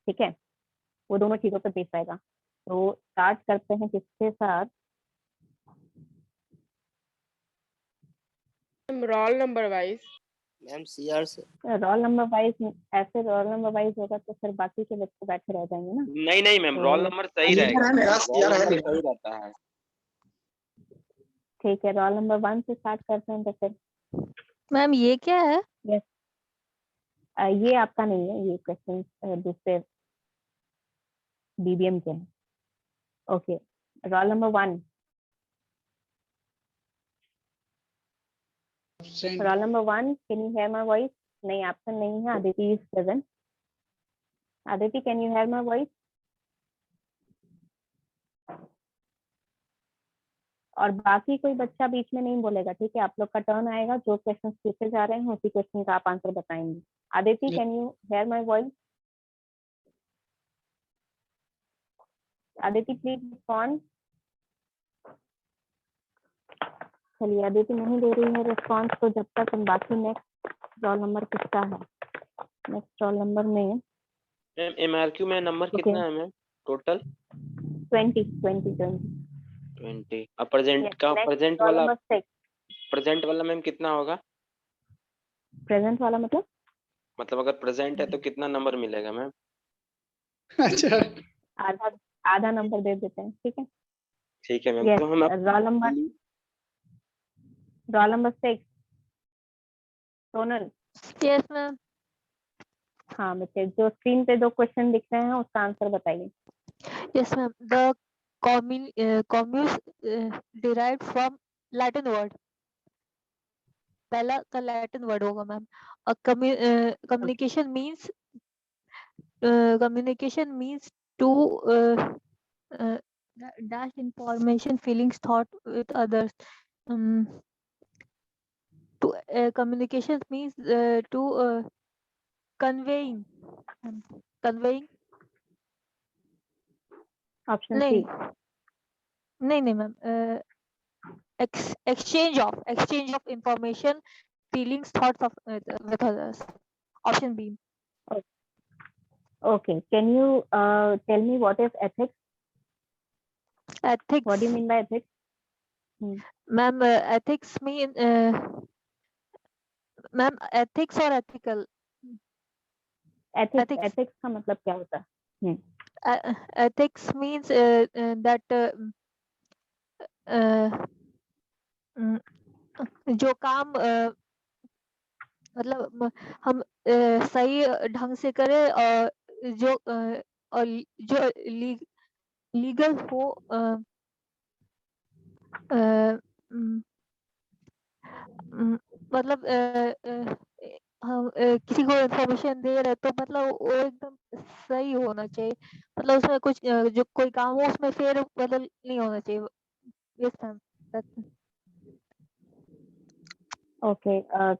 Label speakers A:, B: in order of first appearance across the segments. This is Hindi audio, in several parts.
A: ठीक है, वो दोनों चीजों पे बेस्ड रहेगा। तो स्टार्ट करते हैं किसके साथ?
B: Roll number wise.
C: Ma'am CR से।
A: रोल नंबर वाइज, ऐसे रोल नंबर वाइज होगा तो फिर बाकी के बच्चे बैठे रह जाएंगे ना।
D: नहीं नहीं मैम,
A: तो-
D: रोल नंबर सही रहेगा, रोल नंबर सही रहता है।
A: ठीक है, रोल नंबर 1 से स्टार्ट करते हैं तो फिर।
E: मैम ये क्या है?
A: ये आपका नहीं है, ये क्वेश्चन दूसरे बीबीएम के हैं। Okay, roll number 1। Roll number 1, can you hear my voice? नहीं, ऑप्शन नहीं है। Aditi is present. Aditi, can you hear my voice? और बाकी कोई बच्चा बीच में नहीं बोलेगा, ठीक है? आप लोग का टर्न आएगा, जो क्वेश्चन पूछे जा रहे हैं उसी क्वेश्चन का आप आंसर बताएंगे। Aditi, can you hear my voice? Aditi please respond. चलिए, आदिति नहीं दे रही है रिस्पॉन्स, तो जब तक हम बाकी नेक्स्ट रोल नंबर किसका है? नेक्स्ट रोल नंबर में
D: मैम एमआरक्यू में नंबर कितना है मैम टोटल?
A: 20।
D: अब प्रेजेंट का प्रेजेंट
A: रोल
D: वाला,
A: नंबर 6।
D: प्रेजेंट वाला मैम कितना होगा?
A: प्रेजेंट वाला
D: मतलब अगर प्रेजेंट है तो कितना नंबर मिलेगा मैम?
F: अच्छा,
A: आधा आधा नंबर दे देते हैं, ठीक है?
D: ठीक है मैम।
A: Yes,
D: तो हम
A: roll number 6। Sonal.
E: Yes ma'am.
A: हाँ बच्चे, जो स्क्रीन पे दो क्वेश्चन दिख रहे हैं उसका आंसर बताइए।
E: Yes ma'am, the communis derived from Latin word। पहला का लैटिन वर्ड होगा ma'am. Communication means to dash information, feelings, thought with others। to communication means to conveying
A: option
E: नहीं
A: सी।
E: नहीं ma'am, exchange of information, feelings, thoughts of with others। option B।
A: Okay, can you tell me what is ethics?
E: ethics,
A: What do you mean by ethics?
E: Ma'am ethics mean ma'am ethics और ethical।
A: ethics का मतलब क्या होता है?
E: ethics means that जो काम मतलब हम सही ढंग से करें, और जो लीगल हो, मतलब हम किसी को इंफॉर्मेशन दे रहे तो मतलब वो एकदम सही होना चाहिए, मतलब उसमें कुछ जो कोई काम हो उसमें फेर मतलब नहीं होना चाहिए। Yes ma'am.
A: Okay,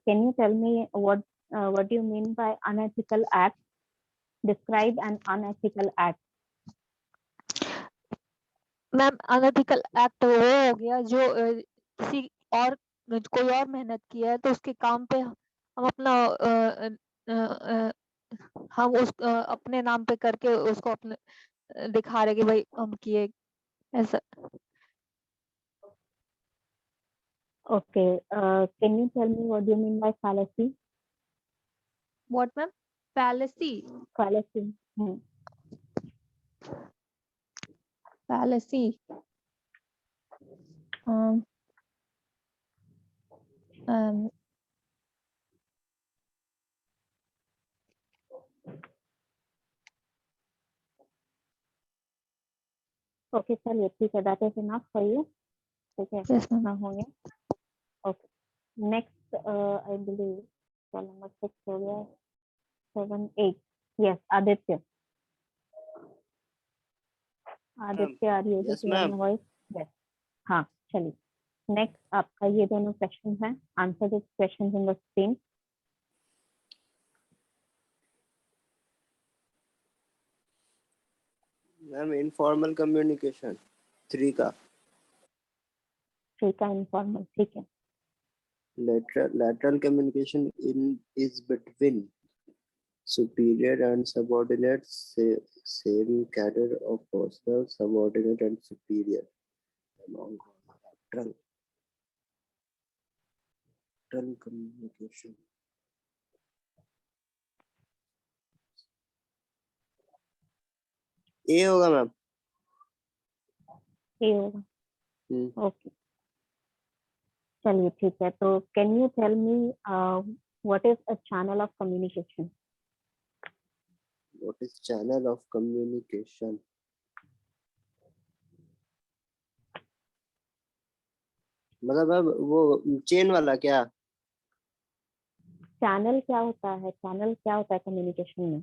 A: can you tell me what do you mean by unethical act? Describe an unethical act.
E: Ma'am unethical act वो हो गया जो किसी और कोई और मेहनत किया है तो उसके काम पे हम अपना हम उस अपने नाम पे करके उसको अपने दिखा रहे कि भाई हम किए ऐसा।
A: Okay, can you tell me what do you mean by fallacy?
E: What ma'am? fallacy।
A: Fallacy.
E: fallacy
A: Okay, चलिए ठीक है, that is enough for you. ठीक है,
E: Yes, ma'am.
A: ना हो गया। Okay, next I believe roll number 6 हो गया, 7, 8. Yes, Aditya. Aditya, are you able
C: Yes,
A: to hear
C: ma'am.
A: my voice? Yes. हाँ, चलिए। नेक्स्ट आपका ये दोनों क्वेश्चन हैं, answer this question in the screen.
C: Ma'am informal communication 3 का।
A: ठीक है, इनफॉर्मल, ठीक है।
C: lateral communication is between superior and subordinate, same cadre of personnel, subordinate and superior among trunk communication. ए होगा मैम।
A: ए होगा। ओके, चलिए ठीक है। तो can you tell me what is a channel of communication?
C: What is channel of communication? मतलब अब वो चेन वाला क्या?
A: चैनल क्या होता है? चैनल क्या होता है कम्युनिकेशन में?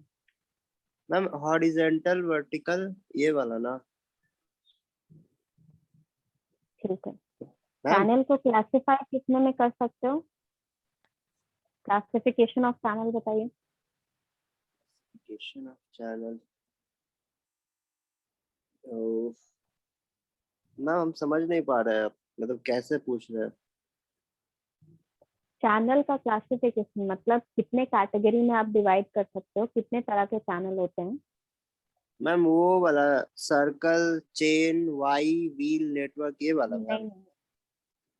C: मैम हॉरिजॉन्टल वर्टिकल ये वाला ना
A: ठीक है।
C: मैम।
A: चैनल को क्लासिफाई कितने में कर सकते हो? क्लासिफिकेशन ऑफ चैनल बताइए।
C: क्लासिफिकेशन ऑफ चैनल मैम हम समझ नहीं पा रहे हैं, मतलब कैसे पूछ रहे हैं?
A: चैनल का क्लासिफिकेशन मतलब कितने कैटेगरी में आप डिवाइड कर सकते हो, कितने तरह के चैनल होते हैं?
C: मैम वो वाला circle, chain, Y, wheel, network ये वाला मैम।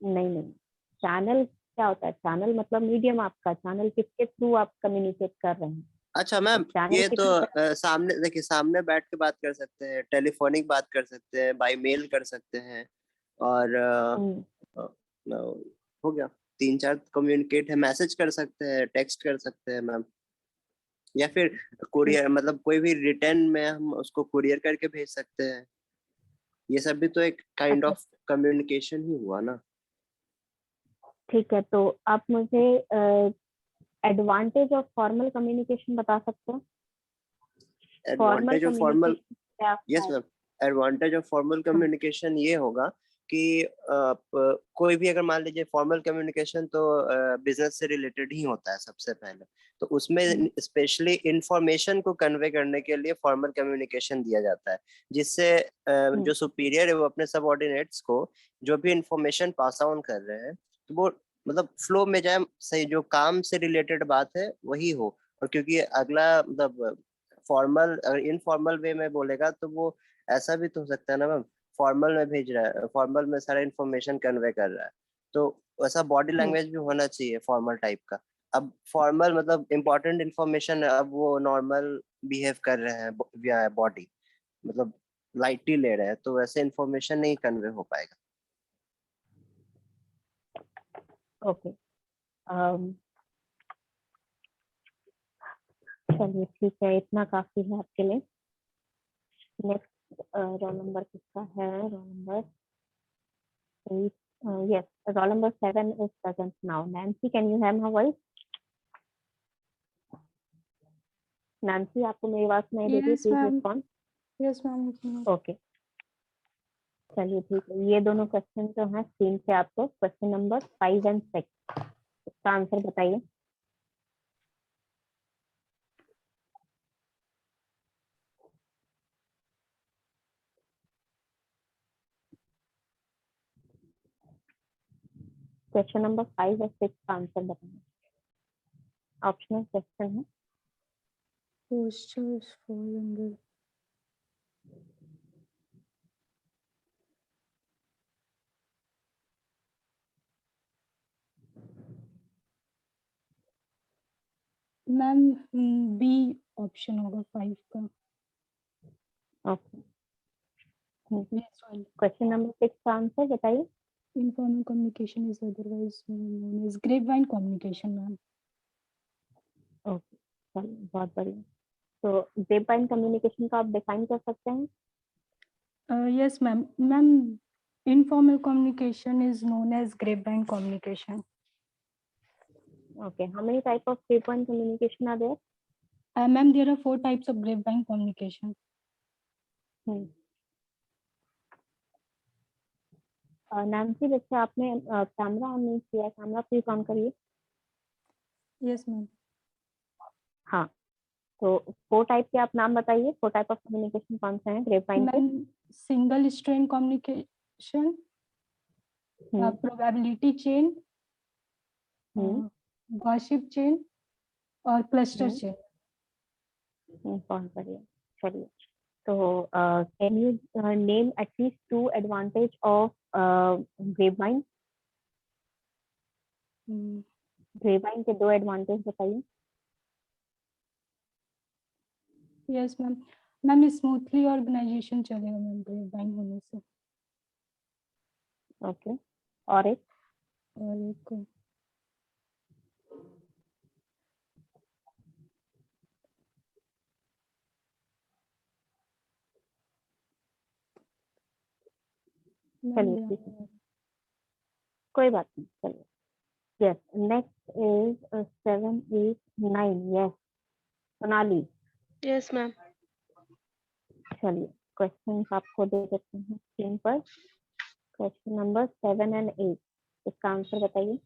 A: नहीं, चैनल क्या होता है? चैनल मतलब मीडियम आपका, चैनल किसके थ्रू आप कम्युनिकेट कर रहे हैं।
C: अच्छा मैम,
A: चैनल
C: ये
A: कितने
C: तो
A: तरह-
C: सामने देखिए, सामने बैठ के बात कर सकते हैं, टेलीफोनिक बात कर सकते हैं, बाई मेल कर सकते हैं, और
A: हम्म,
C: हो गया। 3-4 कम्युनिकेट है, मैसेज कर सकते हैं, टेक्स्ट कर सकते हैं मैम, या फिर कुरियर, मतलब कोई भी रिटर्न में हम उसको कुरियर करके भेज सकते हैं। ये सब भी तो एक काइंड
A: अच्छा,
C: ऑफ कम्युनिकेशन ही हुआ ना।
A: ठीक है। तो आप मुझे एडवांटेज ऑफ फॉर्मल कम्युनिकेशन बता सकते हो? Formal
C: advantage of formal,
A: communication क्या होता
C: यस
A: है?
C: मैम, एडवांटेज ऑफ फॉर्मल
A: हाँ,
C: कम्युनिकेशन ये होगा कि आप कोई भी, अगर मान लीजिए फॉर्मल कम्युनिकेशन तो बिजनेस से रिलेटेड ही होता है सबसे पहले, तो उसमें स्पेशली इंफॉर्मेशन को कन्वे करने के लिए फॉर्मल कम्युनिकेशन दिया जाता है, जिससे जो सुपीरियर है वो अपने सबऑर्डिनेट्स को जो भी इंफॉर्मेशन पास ऑन कर रहे हैं तो वो मतलब फ्लो में जाए, सही जो काम से रिलेटेड बात है वही हो। और क्योंकि अगला मतलब फॉर्मल, अगर इनफॉर्मल वे में बोलेगा तो वो ऐसा भी तो हो सकता है ना मैम, फॉर्मल में भेज रहा है, फॉर्मल में सारा इन्फॉर्मेशन कन्वे कर रहा है, तो वैसा बॉडी लैंग्वेज भी होना चाहिए फॉर्मल टाइप का। अब फॉर्मल मतलब इम्पोर्टेंट इन्फॉर्मेशन है, अब वो नॉर्मल बिहेव कर रहे हैं बॉडी, मतलब लाइटली ले रहे हैं, तो वैसे इन्फॉर्मेशन नहीं कन्वे हो पाएगा।
A: ओके, चलिए ठीक है, इतना काफी है आपके लिए। नेक्स्ट रोल नंबर किसका है? Roll number 8, yes, roll number 7 is present now. Nancy, can you hear my voice? Nancy, आपको मेरी आवाज नहीं दे रही?
B: Yes,
A: please
B: ma'am.
A: Respond.
B: Yes, ma'am.
A: Okay, चलिए ठीक है। ये दोनों क्वेश्चन जो हैं स्क्रीन पे आपको, क्वेश्चन नंबर 5 and 6, इसका आंसर बताइए। क्वेश्चन नंबर 5 और 6 का आंसर बताइए। ऑप्शनल क्वेश्चन है।
B: Postures fall under. Ma'am B option होगा 5 का।
A: ओके, क्वेश्चन नंबर 6 का आंसर बताइए।
B: Informal communication is otherwise known as grapevine communication, ma'am.
A: Okay, चलिए बहुत बढ़िया। तो ग्रेपवाइन कम्युनिकेशन का आप डिफाइन कर सकते हैं?
B: Yes, ma'am. Ma'am, informal communication is known as grapevine communication.
A: Okay, how many type of grapevine communication are there?
B: Ma'am, there are 4 types of grapevine communication.
A: Nancy, जैसे आपने कैमरा ऑन नहीं किया, कैमरा प्लीज ऑन करिए।
B: Yes, ma'am.
A: हाँ, तो 4 टाइप के आप नाम बताइए। 4 टाइप ऑफ कम्युनिकेशन कौन से हैं ग्रेपवाइन के?
B: Ma'am, single strain communication, probability chain, gossip chain और cluster chain.
A: बहुत बढ़िया। चलिए, तो can you name at least 2 advantage of grapevine? Grapevine के 2 एडवांटेज बताइए।
B: Yes ma'am. Ma'am smoothly organization चलेगा मैम ग्रेपवाइन होने से।
A: ओके, और एक?
B: और एक
A: चलिए ठीक है, कोई बात नहीं, चलिए। Yes, next is 7, 8, 9। Yes, Sonali.
G: Yes ma'am.
A: चलिए, क्वेश्चन आपको दे देते हैं स्क्रीन पर। क्वेश्चन नंबर 7 एंड 8, इसका आंसर बताइए।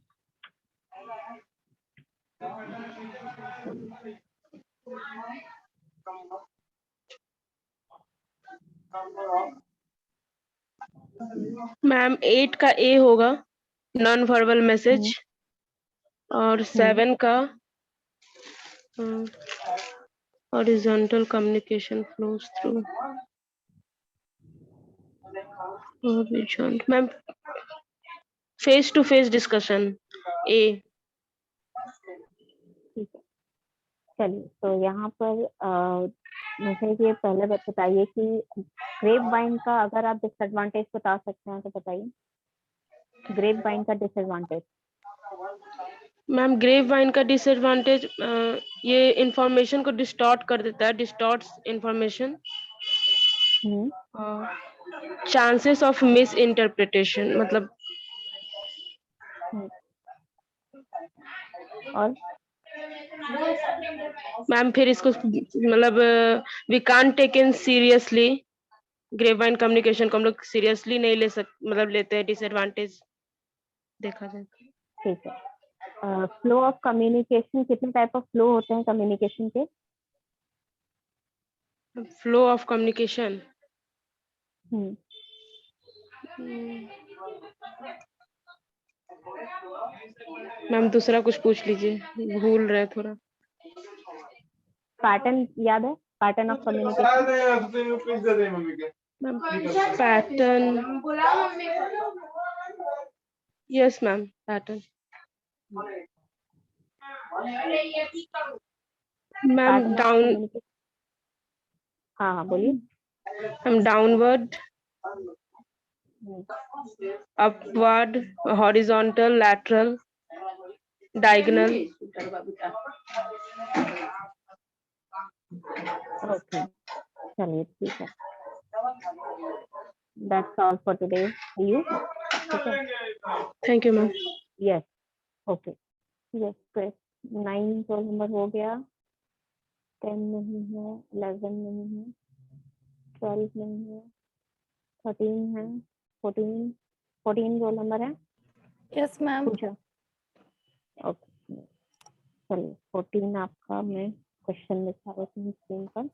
G: मैम 8 का ए होगा, नॉन वर्बल मैसेज, और 7 का horizontal communication flows through. Ma'am face to face discussion, A.
A: ठीक है, चलिए, तो यहाँ पर मुझे ये पहले बताइए कि ग्रेप वाइन का अगर आप डिसएडवांटेज बता सकते हैं तो बताइए। ग्रेप वाइन का डिसएडवांटेज।
G: मैम ग्रेप वाइन का डिसएडवांटेज, ये इंफॉर्मेशन को डिस्टॉर्ट कर देता है, distorts information, chances of misinterpretation, मतलब।
A: और
G: मैम फिर इसको मतलब we can't take in seriously, grapevine communication को हम लोग सीरियसली नहीं ले मतलब लेते हैं, डिसएडवांटेज देखा जाए।
A: ठीक है, फ्लो ऑफ कम्युनिकेशन, कितने टाइप ऑफ फ्लो होते हैं कम्युनिकेशन के?
G: फ्लो ऑफ कम्युनिकेशन, मैम दूसरा कुछ पूछ लीजिए, भूल रहे थोड़ा।
A: पैटर्न याद है? Pattern of communication.
G: Ma'am pattern, yes ma'am pattern. Ma'am down,
A: हाँ बोलिए।
G: Ma'am downward, upward, horizontal, lateral, diagonal.
A: Okay, चलिए ठीक है। That's all for today. You?
G: Thank you ma'am.
A: Yes. Okay. Yes. Great. 9 role number हो गया, 10 नहीं है, 11 नहीं है, 12 नहीं है, 13 है, 14 रोल नंबर है।
B: Yes ma'am.
A: पूछो। ओके, चलिए 14 आपका मैं क्वेश्चन लिखा रही हूँ स्क्रीन पर।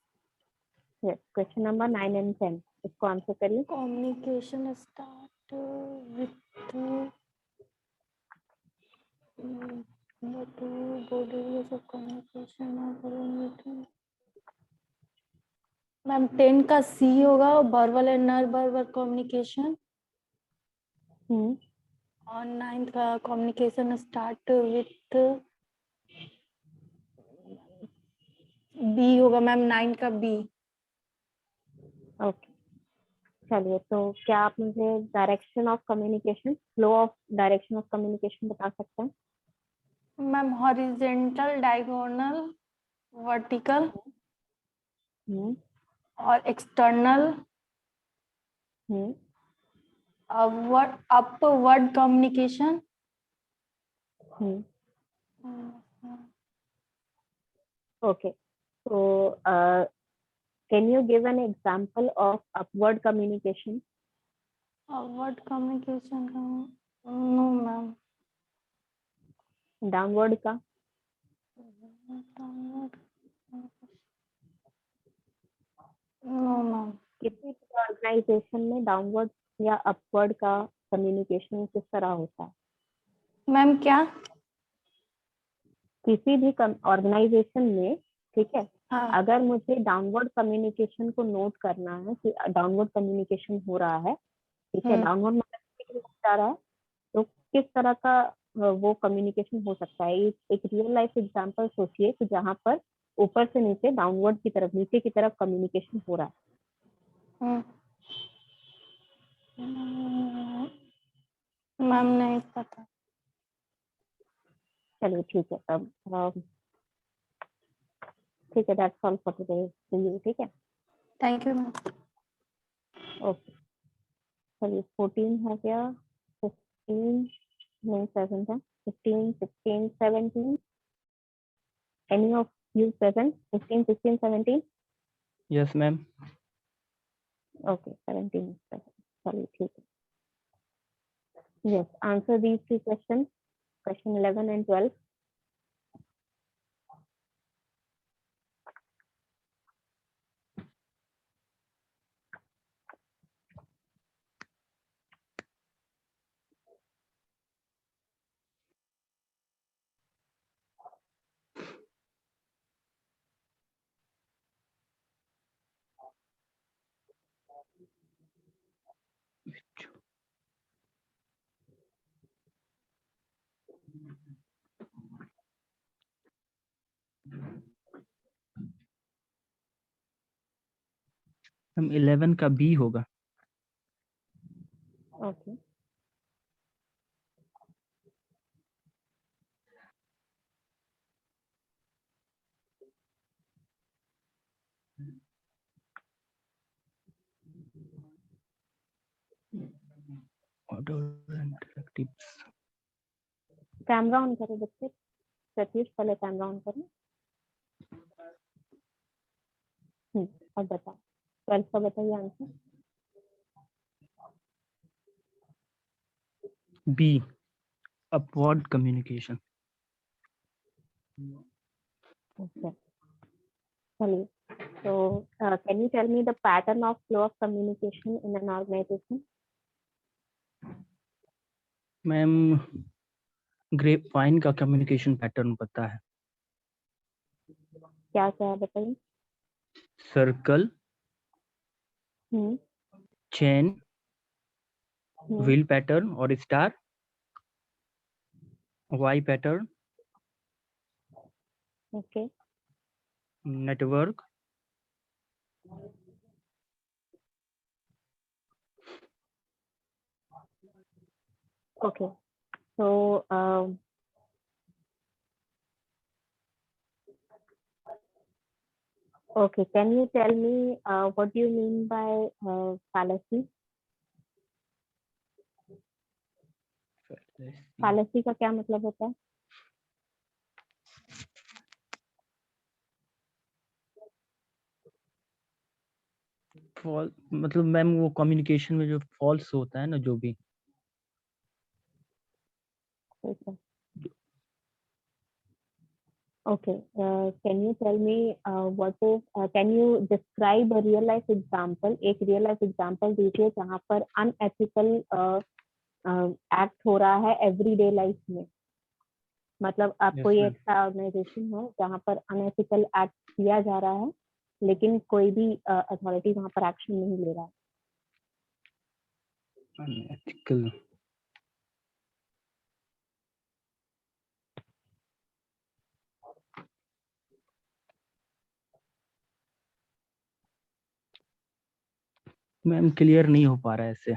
A: यस, क्वेश्चन नंबर 9 and 10, इसको आंसर करिए।
B: कम्युनिकेशन स्टार्ट विथ मैम 10 का सी होगा, verbal and non verbal communication, और 9 का कम्युनिकेशन स्टार्ट विथ बी होगा मैम, 9 का बी।
A: ओके, चलिए, तो क्या आप मुझे direction of communication, flow of direction of communication बता सकते हैं?
B: मैम हॉरिजेंटल, डायगोनल, वर्टिकल और external, upward communication.
A: Okay, so can you give an example of upward communication?
B: Upward communication का नो मैम।
A: डाउनवर्ड का?
B: No ma'am.
A: किसी भी ऑर्गेनाइजेशन में डाउनवर्ड या अपवर्ड का कम्युनिकेशन किस तरह होता है?
B: मैम क्या?
A: किसी भी ऑर्गेनाइजेशन में, ठीक है,
B: हाँ
A: अगर मुझे डाउनवर्ड कम्युनिकेशन को नोट करना है कि डाउनवर्ड कम्युनिकेशन हो रहा है, ठीक है, डाउनवर्ड मतलब किसी के पास जा रहा है, तो किस तरह का वो कम्युनिकेशन हो सकता है। एक रियल लाइफ एग्जांपल सोचिए कि जहाँ पर ऊपर से नीचे डाउनवर्ड की तरफ, नीचे की तरफ कम्युनिकेशन हो रहा है।
B: मैम नहीं पता।
A: चलिए ठीक है, तब ठीक है, दैट्स ऑल फॉर टुडे, ठीक है,
B: थैंक यू मैम।
A: ओके। चलिए 14 हो गया, 15 नहीं 7 था, 15 16 17, any of you present? 15 16 17?
H: Yes, ma'am.
A: Okay, 17 is present. चलिए ठीक है। Yes, answer these three questions, question 11 and 12.
H: हम 11 का बी होगा।
A: Okay.
H: Order and directives.
A: Camera on करो बच्चे, प्रत्युष पहले कैमरा ऑन करो। अब बताओ 12 का बताइए answer.
H: B. Upward communication.
A: Okay. चलिए, so can you tell me the pattern of flow of communication in an organization?
H: Ma'am grapevine का कम्युनिकेशन पैटर्न पता है।
A: क्या क्या है बताइए।
H: Circle,
A: hmm
H: chain, wheel pattern और star, Y pattern,
A: okay
H: network,
A: okay, so okay, can you tell me what do you mean by fallacy? fallacy का क्या मतलब होता है?
H: मतलब मैम वो कम्युनिकेशन में जो फॉल्स होता है ना, जो भी।
A: Okay, can you tell me what is can you describe a real life example? एक real life example दीजिए जहाँ पर unethical act हो रहा है everyday life में। मतलब आप कोई
H: ma'am.
A: ऐसा ऑर्गेनाइजेशन हो जहाँ पर अनएथिकल एक्ट किया जा रहा है, लेकिन कोई भी अथॉरिटी वहाँ पर एक्शन नहीं ले रहा है।
H: Unethical. मैम क्लियर नहीं हो पा रहा है ऐसे।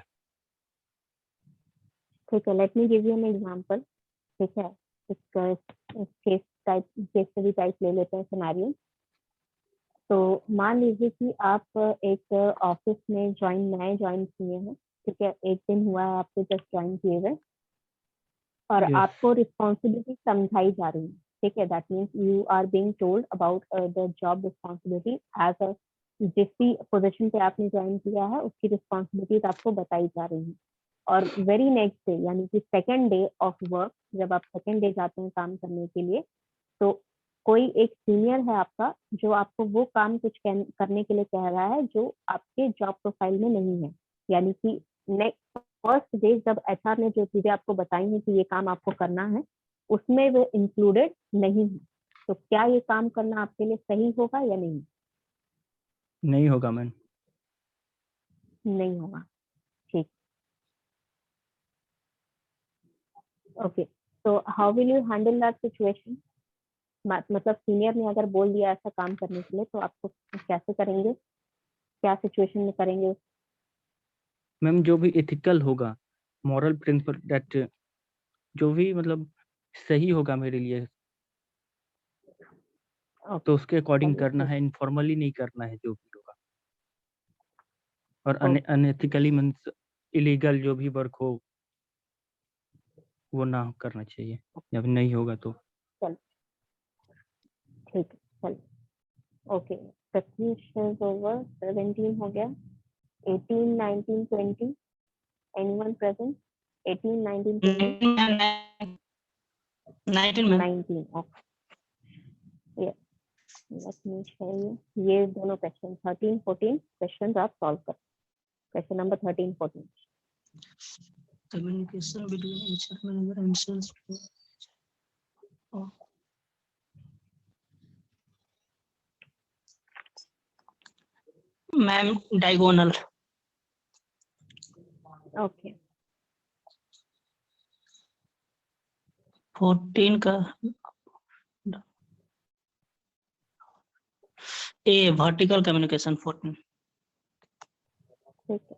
A: ठीक है, let me give you an example. ठीक है, केस स्टडी टाइप ले लेते हैं, सिनेरियो। तो मान लीजिए कि आप एक ऑफिस में नए ज्वाइन किए हैं, ठीक है, एक दिन हुआ है आपको जस्ट ज्वाइन किए हुए, और
H: Yes.
A: आपको रिस्पॉन्सिबिलिटी समझाई जा रही है। ठीक है, that means you are being told about the job responsibility as a, जिस भी पोजीशन पे आपने ज्वाइन किया है उसकी रिस्पॉन्सिबिलिटीज आपको बताई जा रही है। और वेरी नेक्स्ट डे, यानी कि सेकेंड डे ऑफ वर्क, जब आप सेकेंड डे जाते हैं काम करने के लिए, तो कोई एक सीनियर है आपका जो आपको वो काम कुछ करने के लिए कह रहा है जो आपके जॉब प्रोफाइल में नहीं है। यानी कि नेक्स्ट फर्स्ट डे जब एचआर ने जो चीजें आपको बताई हैं कि ये काम आपको करना है, उसमें वो इंक्लूडेड नहीं है। तो क्या ये काम करना आपके लिए सही होगा या नहीं?
H: नहीं होगा मैम।
A: नहीं होगा, ठीक। ओके, तो how will you handle that situation? मतलब सीनियर ने अगर बोल दिया ऐसा काम करने के लिए तो आपको कैसे करेंगे, क्या सिचुएशन में करेंगे?
H: मैम जो भी एथिकल होगा, मॉरल प्रिंसिपल दैट, जो भी मतलब सही होगा मेरे लिए,
A: ओके,
H: तो उसके अकॉर्डिंग
A: चलिए,
H: करना
A: ठीक।
H: है, इनफॉर्मली नहीं करना है जो भी होगा। और
A: ओके,
H: अनएथिकली मीन्स इलीगल जो भी वर्क हो वो ना करना चाहिए, या फिर नहीं होगा तो।
A: चल ठीक है, चल। ओके, 15 ओवर, 17 हो गया, 18, 19, 20, एनीवन प्रेजेंट? 18, 19, 20,
I: 19 मैम।
A: 19, ओके, ये लेट मी शो यू। ये दोनों क्वेश्चन 13, 14 क्वेश्चन आप सॉल्व कर। Question number 13, 14।
I: Communication between HR manager and sales. Ma'am diagonal.
A: Okay,
I: 14 का ए वर्टिकल कम्युनिकेशन 14।
A: ठीक है।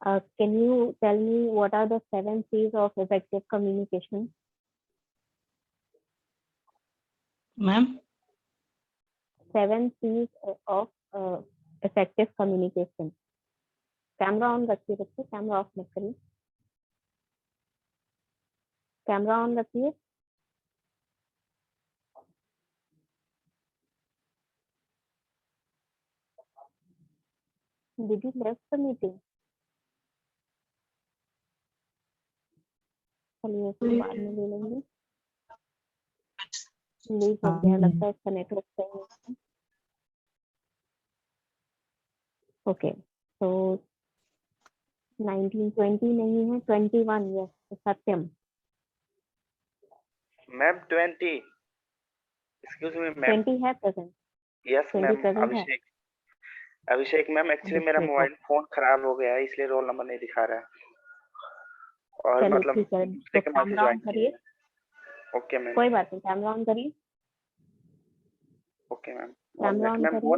A: Can you tell me what are the 7 C's of effective communication?
I: Ma'am
A: 7 C's of effective communication. Camera on रखिए बच्चे, कैमरा ऑफ मत करिए। कैमरा ऑन रखिए। Did you left the meeting? चलिए इसको बाद में ले लेंगे। लीव हो गया, लगता है इसका नेटवर्क सही है। ओके, तो 19, 20 नहीं है, 21, यस सत्यम।
J: मैम 20। Excuse me ma'am.
A: 20 है प्रेजेंट?
J: Yes
A: 20
J: ma'am.
A: प्रेजेंट है?
J: अभिषेक मैम, एक्चुअली मेरा
A: अभिषेक,
J: मोबाइल फोन खराब हो गया है, इसलिए रोल नंबर नहीं दिखा रहा है। और
A: चलिए
J: मतलब
A: ठीक है,
J: दूसरे
A: तो
J: के नाम से
A: कैमरा ऑन
J: ज्वाइन
A: करिए।
J: किया। Okay ma'am.
A: कोई बात नहीं, कैमरा ऑन करिए।
J: Okay ma'am.
A: Camera on
J: ma'am
A: करिए।
J: हो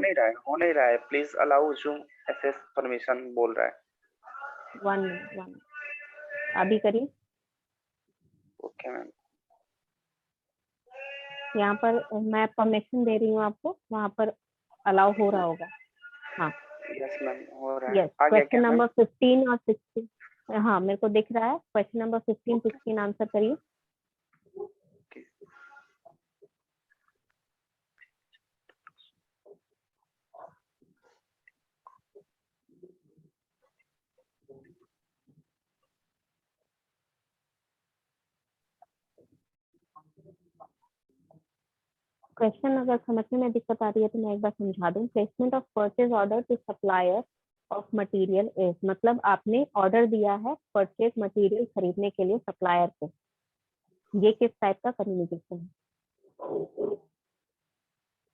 J: नहीं रहा है। Please allow Zoom access permission बोल रहा है।
A: 1 मिनट, 1 मिनट, अभी करिए।
J: Okay ma'am.
A: यहाँ पर मैं परमिशन दे रही हूँ आपको, वहाँ पर अलाउ हो रहा होगा। हाँ
J: यस मैम, हो रहा है।
A: यस,
J: आ गया
A: क्वेश्चन
J: क्या मैम?
A: नंबर 15 और 16, हाँ मेरे को दिख रहा है। क्वेश्चन नंबर 15, 16 आंसर करिए। क्वेश्चन अगर समझने में दिक्कत आ रही है तो मैं एक बार समझा दूं। Placement of purchase order to supplier of material is, मतलब आपने ऑर्डर दिया है परचेज मटेरियल खरीदने के लिए सप्लायर को। ये किस टाइप का कम्युनिकेशन है?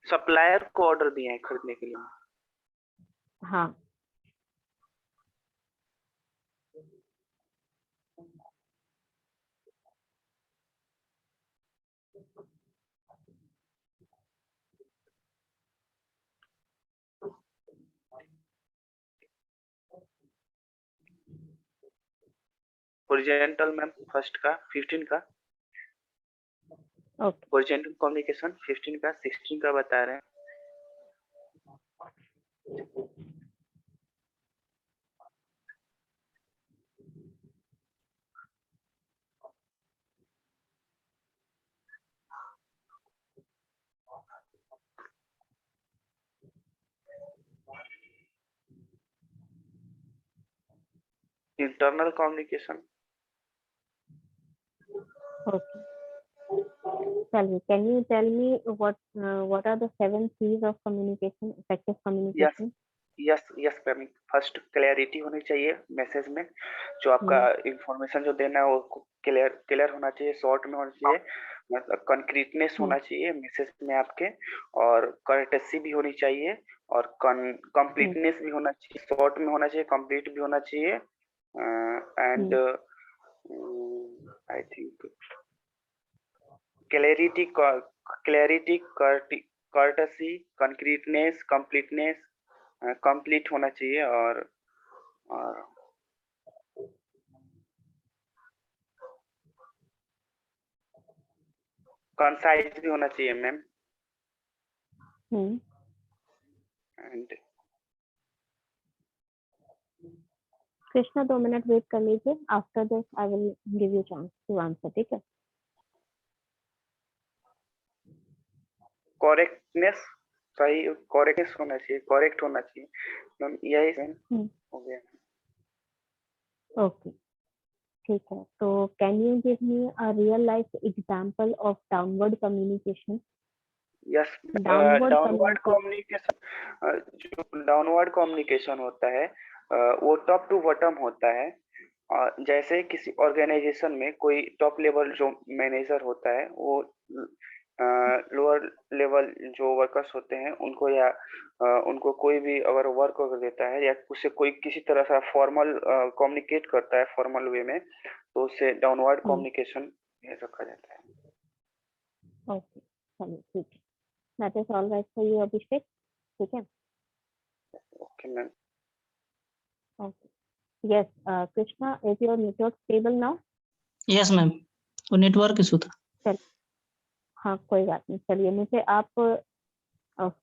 J: सप्लायर को ऑर्डर दिए हैं खरीदने के लिए।
A: हाँ,
J: हॉरिजॉन्टल मैम फर्स्ट का, 15 का।
A: ओके,
J: हॉरिजॉन्टल कम्युनिकेशन 15 का, 16 का बता रहे हैं। Internal communication.
A: ओके, चलिए। Can you tell me what are the 7 C's of communication, effective communication?
J: Yes ma'am. First clarity होनी चाहिए मैसेज में। जो आपका इंफॉर्मेशन जो देना है वो क्लियर होना चाहिए, शॉर्ट में होना चाहिए। मतलब कंक्रीटनेस
A: हम्म।
J: होना चाहिए मैसेज में आपके, और कर्टेसी भी होनी चाहिए, और कंप्लीटनेस भी होना चाहिए, शॉर्ट में होना चाहिए, कंप्लीट भी होना चाहिए, and I think clarity, courtesy, concreteness, completeness, complete होना चाहिए, और कंसाइज भी होना चाहिए ma'am,
A: hmm.
J: And
A: Krishna 2 minute wait कर लीजिए, after this I will give you chance to answer, ठीक है?
J: करेक्टनेस, सही करेक्टनेस होना चाहिए, करेक्ट होना चाहिए मैम, यही
A: हम्म।
J: हो गया।
A: ओके, ठीक है। तो can you give me a real life example of downward communication?
J: Yes,
A: downward
J: downward
A: communication.
J: Communication, जो डाउनवर्ड कम्युनिकेशन होता है वो टॉप टू बॉटम होता है। जैसे किसी ऑर्गेनाइजेशन में कोई टॉप लेवल जो मैनेजर होता है, वो लोअर लेवल जो वर्कर्स होते हैं उनको, या उनको कोई भी अगर वर्क अगर देता है, या उससे कोई किसी तरह से फॉर्मल कम्युनिकेट करता है फॉर्मल वे में, तो उससे डाउनवर्ड कम्युनिकेशन रखा जाता है।
A: ओके, चलिए ठीक है। That is all right for you Abhishek, ठीक है?
J: Okay ma'am.
A: Okay, yes. Krishna, is your network stable now?
I: Yes ma'am, वो नेटवर्क इशू था।
A: हाँ, कोई बात नहीं। चलिए, मुझे आप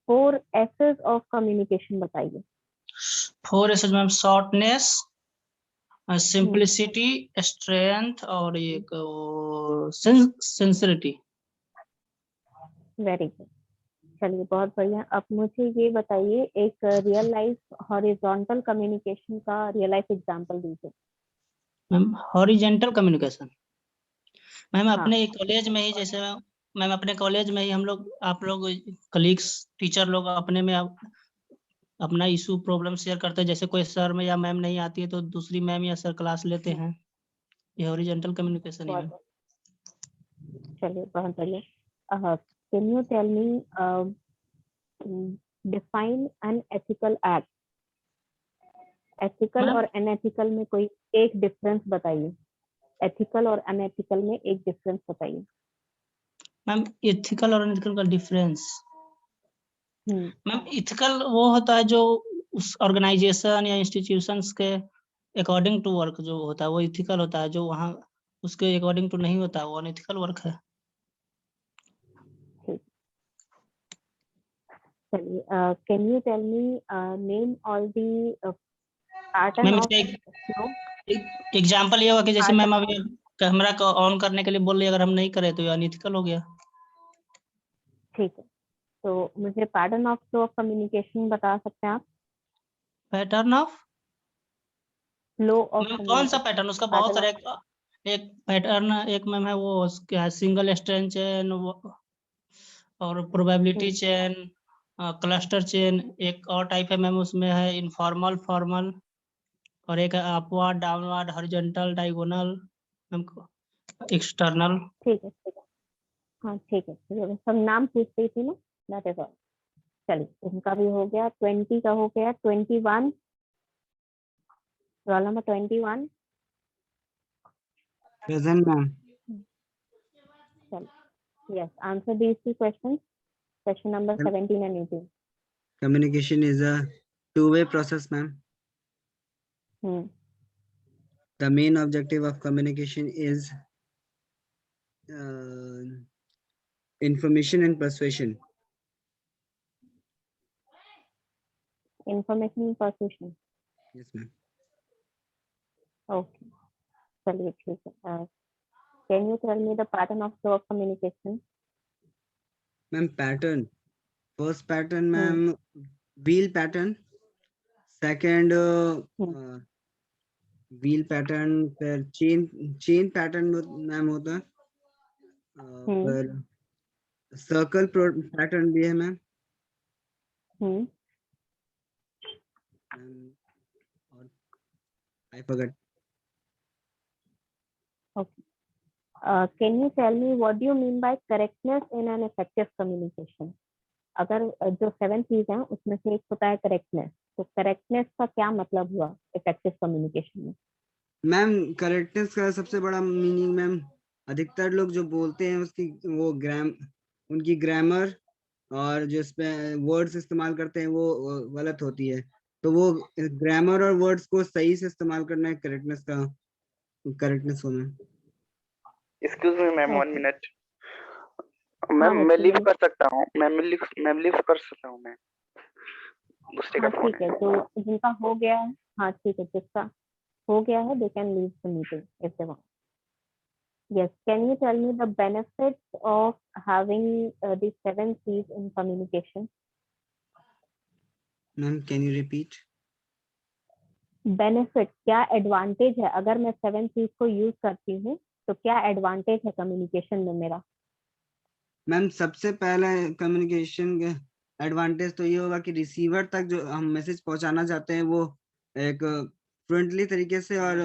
A: 4 एसेस ऑफ कम्युनिकेशन बताइए।
I: 4 S's ma'am, shortness, simplicity, strength, और एक सिंसिरिटी।
A: वेरी गुड, चलिए बहुत बढ़िया। अब मुझे ये बताइए, एक रियल लाइफ हॉरिजॉन्टल कम्युनिकेशन का रियल लाइफ एग्जांपल दीजिए।
I: मैम हॉरिजेंटल कम्युनिकेशन, मैम
A: हाँ।
I: अपने कॉलेज में ही, जैसे मैम अपने कॉलेज में ही हम लोग, आप लोग कलीग्स, टीचर लोग अपने में अपना इशू प्रॉब्लम शेयर करते हैं। जैसे कोई सर में या मैम नहीं आती है तो दूसरी मैम या सर क्लास लेते हैं, ये हॉरिजेंटल कम्युनिकेशन है।
A: बहुत, चलिए बहुत बढ़िया। Can you tell me, define an ethical act? Ethical और अनएथिकल में कोई एक डिफरेंस बताइए। एथिकल और अनएथिकल में एक डिफरेंस बताइए।
I: मैम एथिकल और अनएथिकल का डिफरेंस,
A: हम्म।
I: मैम इथिकल वो होता है जो उस ऑर्गेनाइजेशन या इंस्टीट्यूशंस के अकॉर्डिंग टू वर्क जो होता है वो इथिकल होता है, जो वहाँ उसके अकॉर्डिंग टू नहीं होता है वो अनएथिकल वर्क है।
A: ठीक, चलिए। Can you tell me, name all the pattern
I: ma'am
A: of
I: इसका
A: फ्लो?
I: एग्जाम्पल ये हुआ कि जैसे मैम अभी कैमरा को ऑन करने के लिए बोल रही है, अगर हम नहीं करें तो ये अनएथिकल हो गया।
A: ठीक है, तो मुझे pattern of flow of communication बता सकते हैं आप?
I: Pattern of
A: flow of
I: ma'am कौन सा
A: कम्युनिकेशन,
I: पैटर्न, उसका बहुत सारे, एक पैटर्न, एक मैम है वो क्या है, सिंगल स्ट्रैंड चेन और प्रोबेबिलिटी चेन, क्लस्टर चेन, एक और टाइप है मैम उसमें है इनफॉर्मल, फॉर्मल, और एक है upward, downward, horizontal, diagonal, ma'am external.
A: ठीक है, ठीक है। हाँ, ठीक है, ठीक है। सब नाम पूछ रही थी ना, दैट इज ऑल। चलिए, इनका भी हो गया। 20 का हो गया। 21, रोल नंबर 21।
K: Present, ma'am.
A: चलिए, yes, answer these 2 questions, question number 17 and 18.
K: Communication is a two-way process, ma'am. The main objective of communication is information and persuasion.
A: Information and persuasion.
K: Yes, ma'am.
A: Okay, चलिए ठीक है। Can you tell me the pattern of flow of communication?
K: Ma'am, pattern. First pattern, ma'am, wheel pattern. Second, wheel pattern, फिर chain pattern मैम होता है, फिर सर्कल पैटर्न भी है मैम, और I forgot.
A: Okay. Can you tell me what do you mean by correctness in an effective communication? अगर जो 7 चीज हैं उसमें से एक होता है करेक्टनेस, तो करेक्टनेस का क्या मतलब हुआ इफेक्टिव कम्युनिकेशन में?
K: मैम करेक्टनेस का सबसे बड़ा मीनिंग मैम, अधिकतर लोग जो बोलते हैं उसकी वो उनकी ग्रामर और जो वर्ड्स इस्तेमाल करते हैं वो गलत होती है, तो वो ग्रामर और वर्ड्स को सही से इस्तेमाल करना है करेक्टनेस होना।
J: एक्सक्यूज मी मैम, 1 मिनट
A: हाँ,
J: मैम, मैं
A: बच्चे
J: लीव
A: बोलो।
J: कर सकता हूँ मैम, लीव कर सकता हूँ मैं, दूसरे का
A: हाँ
J: फोन
A: ठीक है, तो जिनका हो गया है, हाँ ठीक है, जिसका हो गया है they can leave the meeting if they want. Yes, can you tell me the benefits of having the 7 C's in communication?
K: Ma'am can you repeat?
A: Benefit, क्या एडवांटेज है अगर मैं 7 C's को यूज करती हूँ, तो क्या एडवांटेज है कम्युनिकेशन में मेरा?
K: मैम सबसे पहला कम्युनिकेशन का एडवांटेज तो ये होगा कि रिसीवर तक जो हम मैसेज पहुंचाना चाहते हैं वो एक फ्रेंडली तरीके से और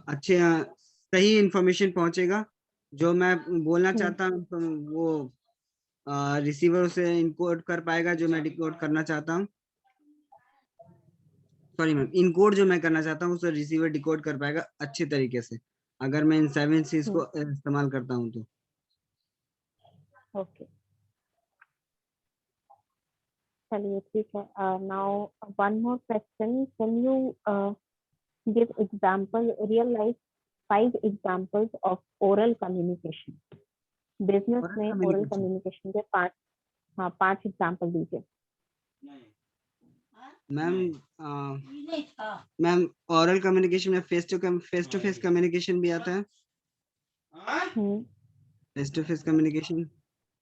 K: अच्छे सही इंफॉर्मेशन पहुंचेगा। जो मैं बोलना चाहता हूँ तो वो रिसीवर उसे इनकोड कर पाएगा, जो मैं डिकोड करना चाहता हूँ, सॉरी मैम, इनकोड जो मैं करना चाहता हूँ उसे रिसीवर डिकोड कर पाएगा अच्छे तरीके से, अगर मैं इन 7 C's को इस्तेमाल करता हूँ तो।
A: ओके, चलिए ठीक है। Now one more question, can you give example, real life 5 examples of oral communication? Business
K: Oral
A: में ओरल
K: communication.
A: कम्युनिकेशन के 5 एग्जाम्पल दीजिए।
K: मैम ओरल कम्युनिकेशन में फेस टू फेस कम्युनिकेशन भी आता है। फेस टू फेस कम्युनिकेशन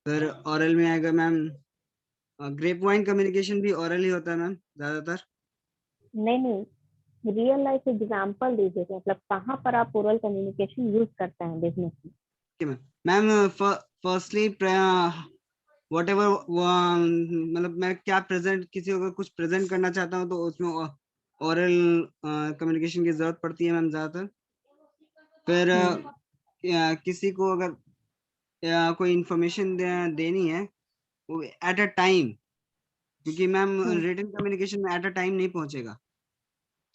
K: फिर ओरल में आएगा मैम। ग्रेप वाइन कम्युनिकेशन भी ओरल ही होता है मैम ज्यादातर।
A: नहीं, रियल लाइफ एग्जाम्पल दीजिए, मतलब कहाँ पर आप ओरल कम्युनिकेशन यूज करते हैं बिजनेस में?
K: मैम फर्स्टली वट एवर, मतलब मैं क्या किसी को कुछ प्रेजेंट करना चाहता हूँ तो उसमें ओरल कम्युनिकेशन की जरूरत पड़ती है मैम ज्यादातर। फिर किसी को अगर कोई इंफॉर्मेशन देनी है वो एट अ टाइम, क्योंकि मैम रिटन कम्युनिकेशन में एट अ टाइम नहीं पहुंचेगा,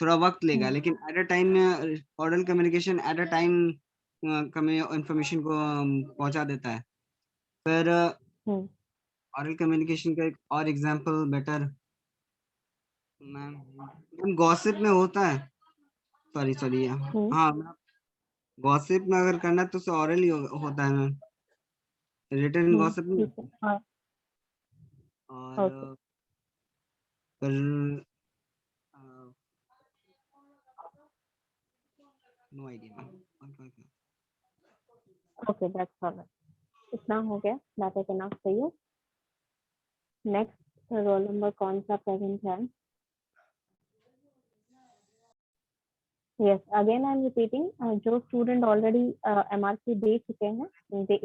K: थोड़ा वक्त लेगा, लेकिन एट अ टाइम में oral communication at a time information को पहुंचा देता है। फिर ओरल कम्युनिकेशन का एक और एग्जांपल बेटर मैम गॉसिप में होता है, सॉरी हाँ, गॉसिप में अगर करना तो ओरल ही होता है मैम, रिटन गॉसिप में। और फिर no idea ma'am.
A: Okay, that's all. इतना हो गया, that is enough for you. Next roll number कौन सा प्रेजेंट है? Yes, again I'm repeating, जो स्टूडेंट ऑलरेडी MRC दे चुके हैं,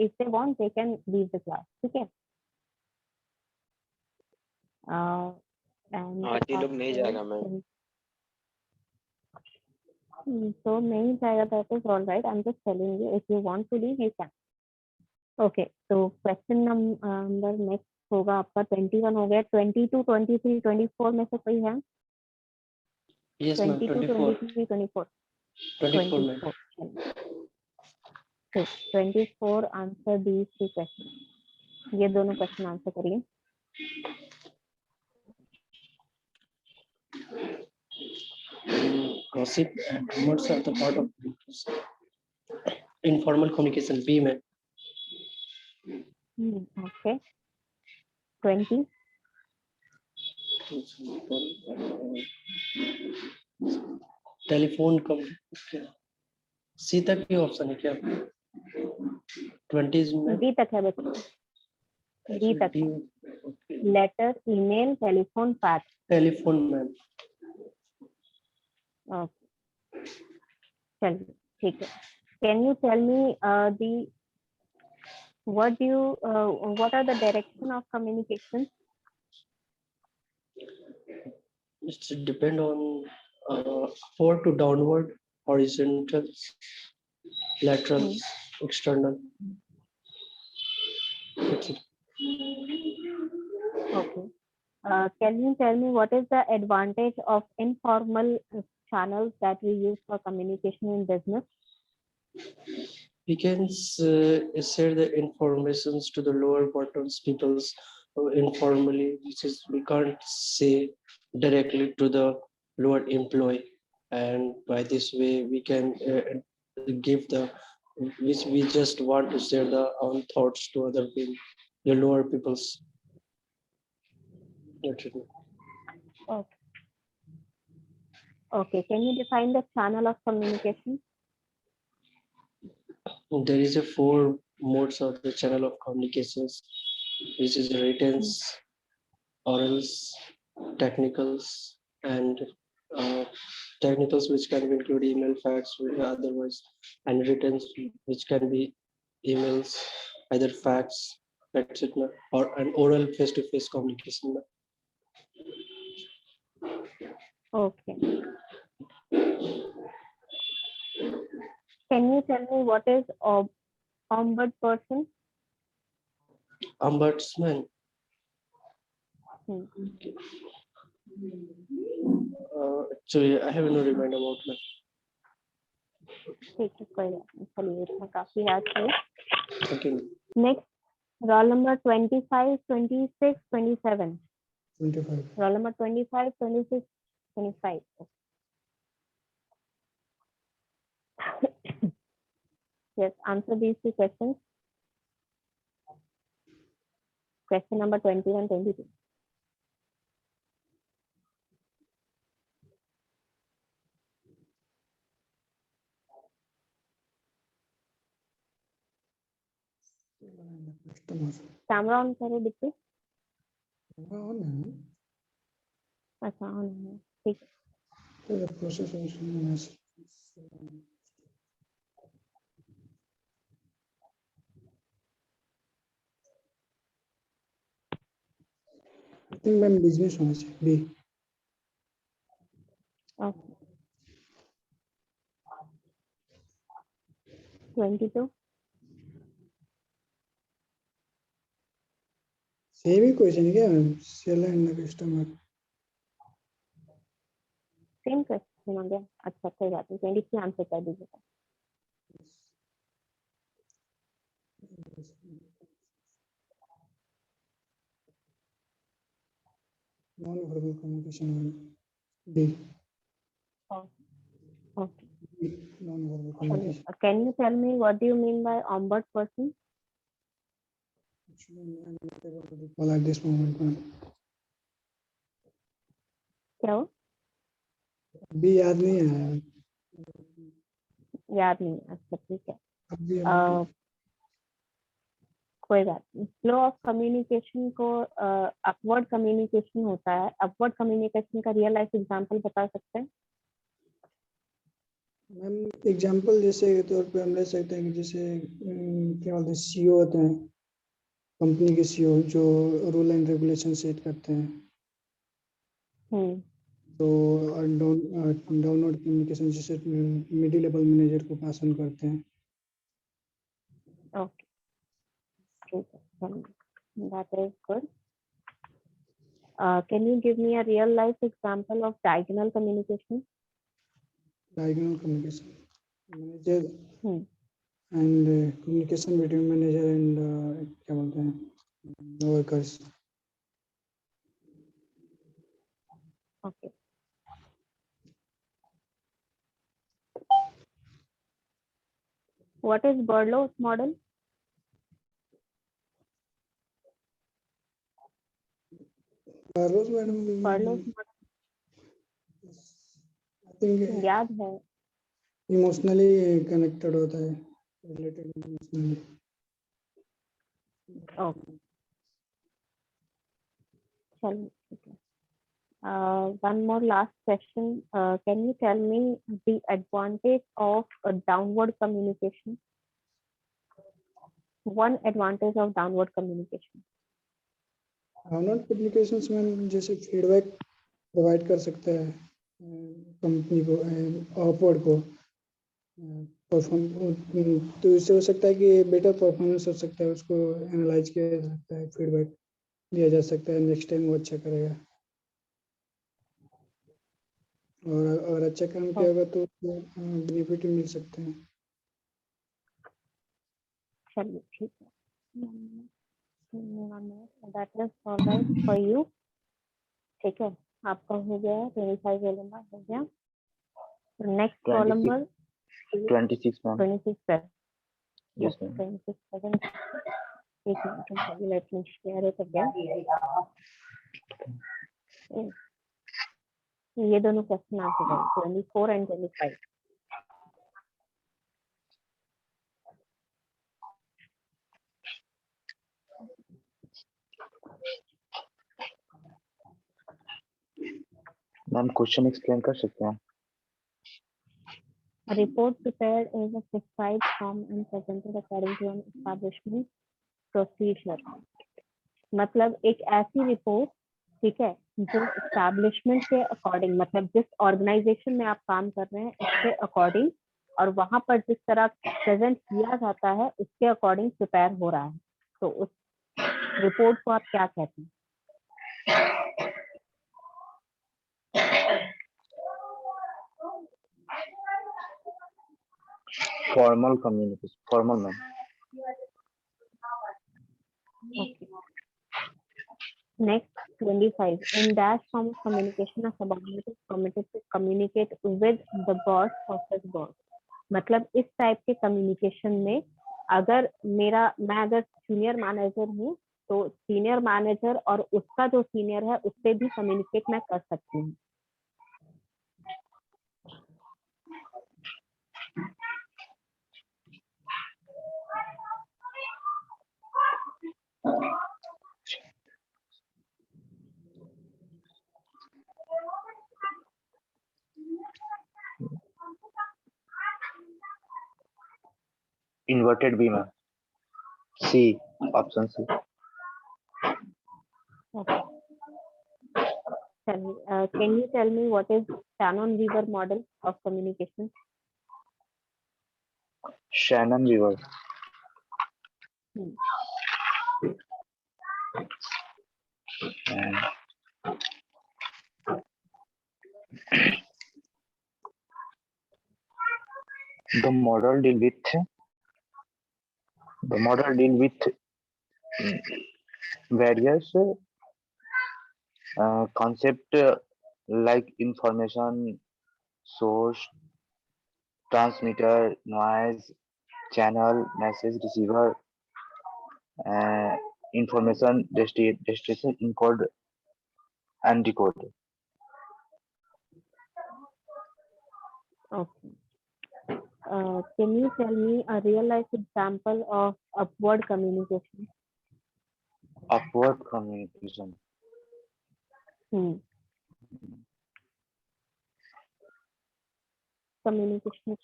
A: if they want they can leave the class, ठीक है?
D: आज ये लोग नहीं जाएगा मैम।
A: So नहीं जाएगा, that is all right. I'm just telling you, if you want to leave you can. Okay, so question number next होगा आपका 21 हो गया। 22, 23, 24 में से कोई है?
H: Yes ma'am,
A: 22, 23, 24.
H: 24 ma'am.
A: So 24 answer these 3 questions. ये दोनों क्वेश्चन आंसर करिए।
L: Gossip and rumors are the part of informal communication. B में.
A: Okay. 20.
L: Telephone communication. सी तक की ऑप्शन है क्या? 20s में
A: डी तक है बच्चे, डी तक है। Letter, email, telephone, fax.
L: Telephone ma'am.
A: Okay, चलिए ठीक है। Can you tell me what are the direction of communication?
L: It's depend on upward to downward, horizontal. lateral, external. That's it.
A: Okay. Can you tell me what is the advantage of informal channels that we use for communication in business?
L: We can share the informations to the lower bottoms people's informally, which is we can't say directly to the lower employee, and by this way we can give the which we just want to share the own thoughts to other people, the lower people's. That's it.
A: Okay. Okay. Can you define the channel of communication?
L: There is a 4 modes of the channel of communications, which is writtens, orals, technicals, and technicals which can include email, fax, otherwise, and written which can be emails, either fax, etc., or an oral face-to-face communication.
A: Okay. Can you tell me what is ombudsperson?
L: Ombudsman. Actually, I have no remind about that.
A: ठीक है, कोई बात नहीं, चलिए इतना काफी है आज के लिए।
L: Okay.
A: Next, roll number 25, 26, 27.
F: 25.
A: Roll number 25, 26, 25. Yes, answer these 2 questions. Question number 21, 22. Camera on करो दीप्ति। अच्छा on है, ठीक है।
F: The process is I think ma'am business होना चाहिए बी।
A: Okay. 22.
F: सेम ही क्वेश्चन है क्या ma'am? Sale and customer.
A: Same question हो गया। अच्छा कोई बात नहीं, 23 आंसर कर दीजिएगा।
F: Non verbal communication B.
A: Okay.
F: Non verbal communication.
A: Can you tell me what do you mean by ombudsperson?
F: Well, at this moment ma'am
A: क्या हो?
F: बी याद नहीं है।
A: याद नहीं, अच्छा ठीक है।
F: अभी
A: कोई बात नहीं। फ्लो ऑफ कम्युनिकेशन को अपवर्ड कम्युनिकेशन होता है। अपवर्ड कम्युनिकेशन का रियल लाइफ एग्जांपल बता सकते हैं?
F: मैम एग्जांपल जैसे तौर पे हम ले सकते हैं कि जैसे क्या बोलते हैं सीईओ होते हैं, कंपनी के सीईओ जो रूल एंड रेगुलेशन सेट करते हैं। तो डाउनवर्ड कम्युनिकेशन जैसे मिडिल लेवल मैनेजर को पास ऑन करते हैं।
A: ओके, ठीक है, that is good. Can you give me a real life example of diagonal communication?
F: Diagonal communication manager and communication between manager and क्या बोलते हैं workers.
A: Okay, what is Berlow's model?
F: Berlow's madam
A: Berlow's model
F: I think
A: याद है?
F: इमोशनली कनेक्टेड होता है, रिलेटेड इमोशनली।
A: ओके, चलिए ठीक है। One more last question. Can you tell me the advantage of downward communication? One advantage of downward communication.
F: Downward communications में जैसे फीडबैक प्रोवाइड कर सकते हैं कंपनी को, अपवर्ड को, परफॉर्म, तो इससे हो सकता है कि बेटर परफॉर्मेंस हो सकता है, उसको एनालाइज किया जा सकता है, फीडबैक दिया जा सकता है, नेक्स्ट टाइम वो अच्छा करेगा। और अगर अच्छा काम किया होगा तो बेनिफिट भी मिल सकते हैं।
A: चलिए ठीक है, that is alright for you. ठीक है, आपका हो गया 25 रोल नंबर हो गया। Next roll
M: 26
A: number
M: 26 ma'am
A: 26
M: yes ma'am
A: 26 एक मिनट, let me share it again. ये दोनों क्वेश्चन आंसर करें, 24 एंड 25।
M: मैम क्वेश्चन एक्सप्लेन कर सकते हैं?
A: A report prepared is a prescribed form and presented according to an establishment procedure। मतलब एक ऐसी रिपोर्ट, ठीक है, जो एस्टैब्लिशमेंट के अकॉर्डिंग, मतलब जिस ऑर्गेनाइजेशन में आप काम कर रहे हैं उसके अकॉर्डिंग, और वहां पर जिस तरह प्रेजेंट किया जाता है उसके अकॉर्डिंग प्रिपेयर हो रहा है, तो उस रिपोर्ट को आप क्या कहते हैं?
M: Formal communication, formal ma'am.
A: Okay. Next, 25. In dash form of communication, a subordinate is permitted to communicate with the boss of his boss। मतलब इस टाइप के कम्युनिकेशन में अगर मैं अगर सीनियर मैनेजर हूँ तो सीनियर मैनेजर और उसका जो सीनियर है उससे भी कम्युनिकेट मैं कर सकती हूँ।
M: इन्वर्टेड भी ma'am, C, option C.
A: Okay. Can you tell me what is Shannon-Weaver model of communication?
M: Shannon Weaver, the model deal with various concept like information source, transmitter, noise, channel, message receiver, information destination, encode and decode.
A: Okay. Can you tell me a real life example of upward communication?
M: Upward communication,
A: Communication।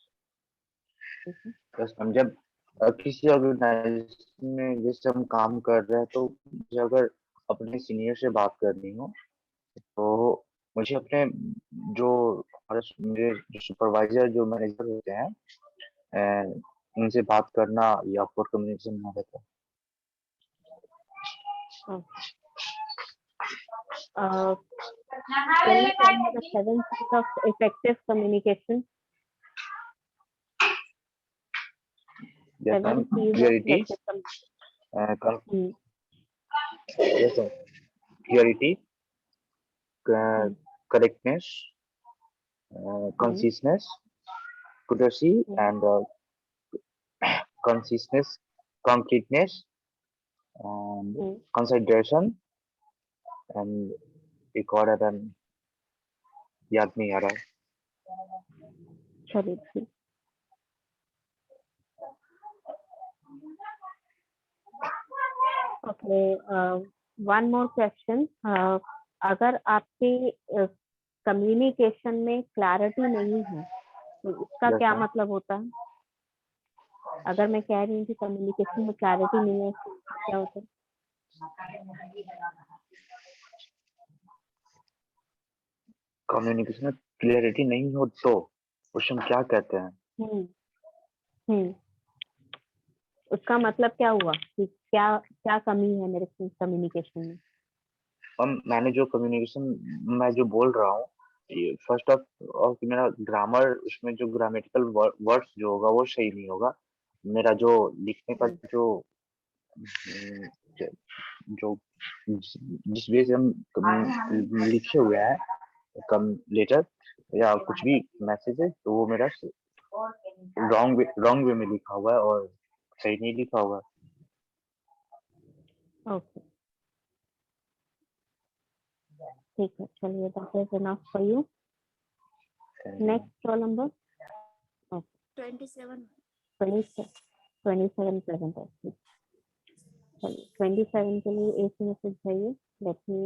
M: बस हम जब किसी ऑर्गेनाइजेशन में जैसे हम काम कर रहे हैं तो मुझे अगर अपने सीनियर से बात करनी हो तो मुझे अपने जो मेरे जो सुपरवाइजर जो मैनेजर होते हैं उनसे बात करना या अपवर्ड कम्युनिकेशन में रहता है।
A: Can you tell me the 7 C's of effective communication?
M: Yes,
A: 7 C's of
M: clarity,
A: effective communication।
M: yes, sir. Clarity, correctness, conciseness, accuracy, and conciseness, completeness, and concentration, and एक और है याद नहीं आ रहा है।
A: चलिए ठीक। Okay, one more question. अगर आपके कम्युनिकेशन में क्लैरिटी नहीं है तो इसका
M: Yes,
A: क्या
M: ma'am.
A: मतलब होता है? अगर मैं कह रही हूँ कि कम्युनिकेशन में क्लैरिटी नहीं है तो क्या होता है?
M: कम्युनिकेशन में क्लियरिटी नहीं हो तो क्वेश्चन क्या कहते हैं?
A: उसका मतलब क्या हुआ कि क्या क्या कमी है मेरे कम्युनिकेशन में?
M: मैंने जो कम्युनिकेशन मैं जो बोल रहा हूँ, फर्स्ट ऑफ मेरा ग्रामर, उसमें जो ग्रामेटिकल वर्ड्स जो होगा वो सही नहीं होगा। मेरा जो लिखने का जो जो जिस वे से हम लिखे हुए हैं कम लेटर या कुछ भी मैसेज है, तो वो मेरा रॉन्ग वे में लिखा हुआ है और सही नहीं लिखा हुआ है।
A: ओके, ठीक है, चलिए, that is enough for you. Next roll number.
N: 27.
A: 27 present है। चलिए, 27 के लिए एक मैसेज चाहिए। Let me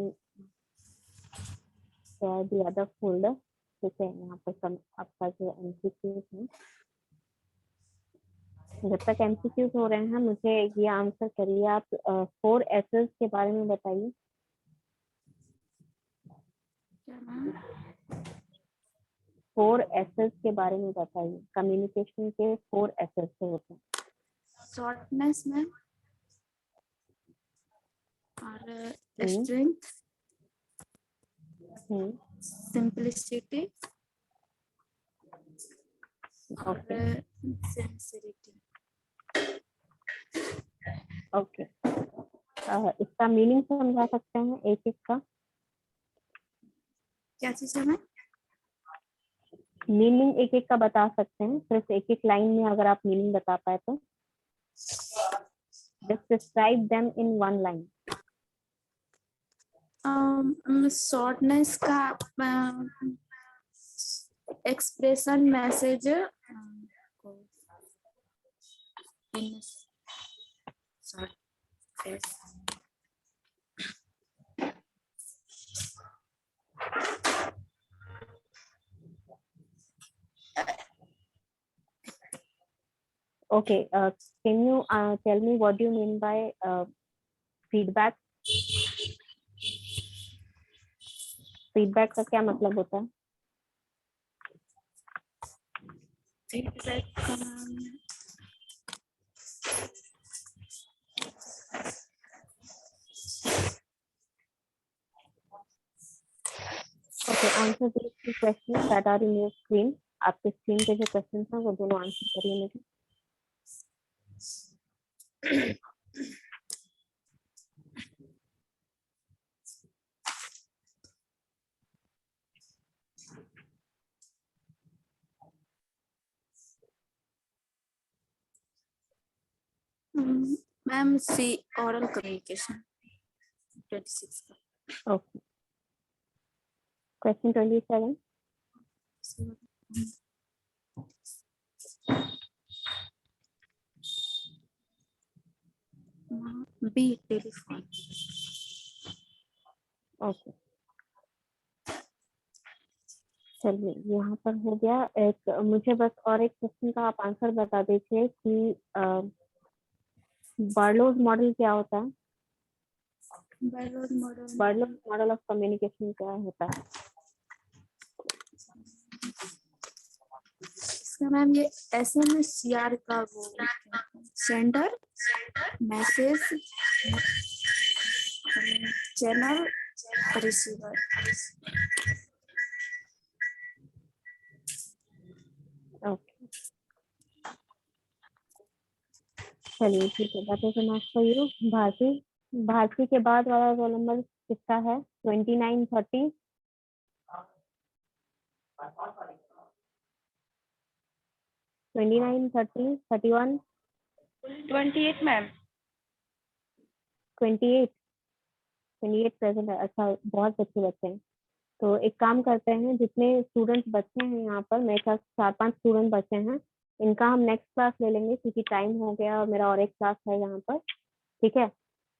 A: share the other folder. ठीक है, यहाँ पर सब आपका जो MCQs है, जब तक MCQs हो रहे हैं मुझे ये आंसर करिए आप। 4 S's के बारे में बताइए।
N: क्या मैम?
A: 4 S's के बारे में बताइए। कम्युनिकेशन के 4 S's से होते हैं।
N: शॉर्टनेस मैम, और स्ट्रेंथ, सिंपलिसिटी और सिंसिरिटी।
A: ओके, इसका मीनिंग समझा सकते हैं एक एक का?
N: क्या चीज है मैम?
A: मीनिंग एक एक का बता सकते हैं, सिर्फ एक एक लाइन में अगर आप मीनिंग बता पाए तो। Just describe them in one line.
N: Shortness का expression message
A: Okay, can you tell me what do you mean by feedback? Feedback का क्या मतलब होता है?
N: फीडबैक का
A: Okay, answer these 2 questions that are in your screen. आपके स्क्रीन पे जो क्वेश्चंस हैं वो दोनों आंसर करिए मुझे।
N: मैम सी ओरल कम्युनिकेशन 26 का।
A: Okay, question 27।
N: B telephone.
A: Okay, चलिए, यहाँ पर हो गया। एक मुझे बस और एक क्वेश्चन का आप आंसर बता दीजिए कि बार्लोज मॉडल क्या होता है? बार्लोज मॉडल ऑफ कम्युनिकेशन क्या होता है?
N: इसका मैम ये SMSCR का वो sender, message, channel, receiver.
A: Okay, चलिए, ठीक है, that is enough for you. Bharti के बाद वाला रोल नंबर किसका है? 29, 30। 29, 30, 31,
G: 28 मैम।
A: 28 प्रेजेंट है। अच्छा, बहुत अच्छे बच्चे हैं। तो एक काम करते हैं, जितने स्टूडेंट्स बच्चे हैं यहाँ पर, मेरे ख्याल 4-5 स्टूडेंट बच्चे हैं, इनका हम नेक्स्ट क्लास ले लेंगे क्योंकि टाइम हो गया और मेरा और एक क्लास है यहाँ पर। ठीक है,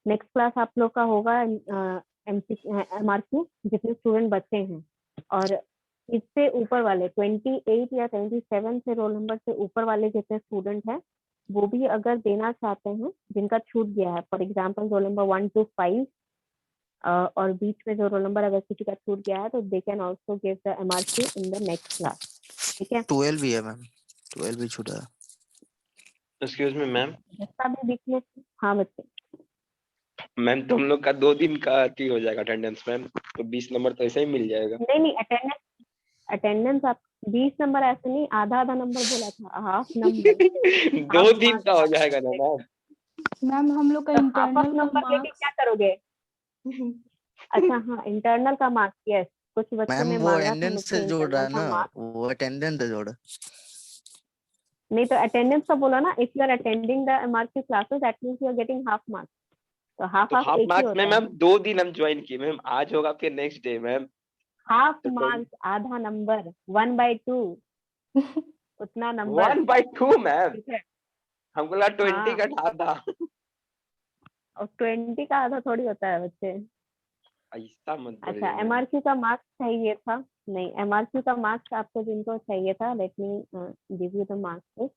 A: नेक्स्ट क्लास आप लोग का होगा MRQ, जितने स्टूडेंट बच्चे हैं। और इससे ऊपर वाले 28 या 77 से रोल नंबर से ऊपर वाले जितने स्टूडेंट हैं, वो भी अगर देना चाहते हैं, जिनका छूट गया है, for example role number 1 to 5, और बीच में जो रोल नंबर अगर किसी का छूट गया है, तो they can also give the MRQ in the next class. ठीक है,
O: 12 भी है मैम, 12 भी छूटा है।
D: एक्सक्यूज मी मैम,
A: जिसका भी वीकनेस। हाँ बच्चे,
D: मैम तो हम लोग का 2 दिन का अति हो जाएगा अटेंडेंस मैम, तो 20 नंबर तो ऐसे ही मिल जाएगा।
A: नहीं नहीं, अटेंडेंस आप 20 नंबर ऐसे नहीं, आधा आधा नंबर बोला था, हाफ नंबर।
D: 2 दिन का हो जाएगा ना मैम।
B: मैम हम लोग का
A: तो हाफ ऑफ
B: इंटरनल का
A: नंबर लेके
B: मार्क्स
A: क्या करोगे? अच्छा हाँ, इंटरनल का मार्क्स, यस। कुछ बच्चों
O: मैम
A: ने
O: वो
A: मांगा था
O: अटेंडेंस से
A: मुझसे
O: जोड़ रहा
A: इंटरनल
O: है
A: का
O: ना,
A: मार्क्स।
O: वो अटेंडेंस से जोड़।
A: नहीं तो अटेंडेंस का बोला ना, if you are attending the MRQ classes that means you are getting half marks. तो हाफ
D: तो
A: हाफ
D: हाफ
A: एक ही
D: मार्क्स में
A: होता है।
D: मैम 2 दिन हम ज्वाइन किए मैम, आज होगा फिर नेक्स्ट डे मैम।
A: हाफ
D: तो
A: मार्क्स आधा नंबर, 1/2 उतना नंबर।
D: 1/2 मैम,
A: ठीक है,
D: हमको लगा 20
A: हाँ,
D: का आधा।
A: और 20 का आधा थोड़ी होता है बच्चे।
D: ऐसा मत
A: अच्छा,
D: बोलिए मैम।
A: एमआरक्यू का मार्क्स चाहिए था? नहीं, एमआरक्यू का मार्क्स आपको जिनको चाहिए था, let me give you the marks.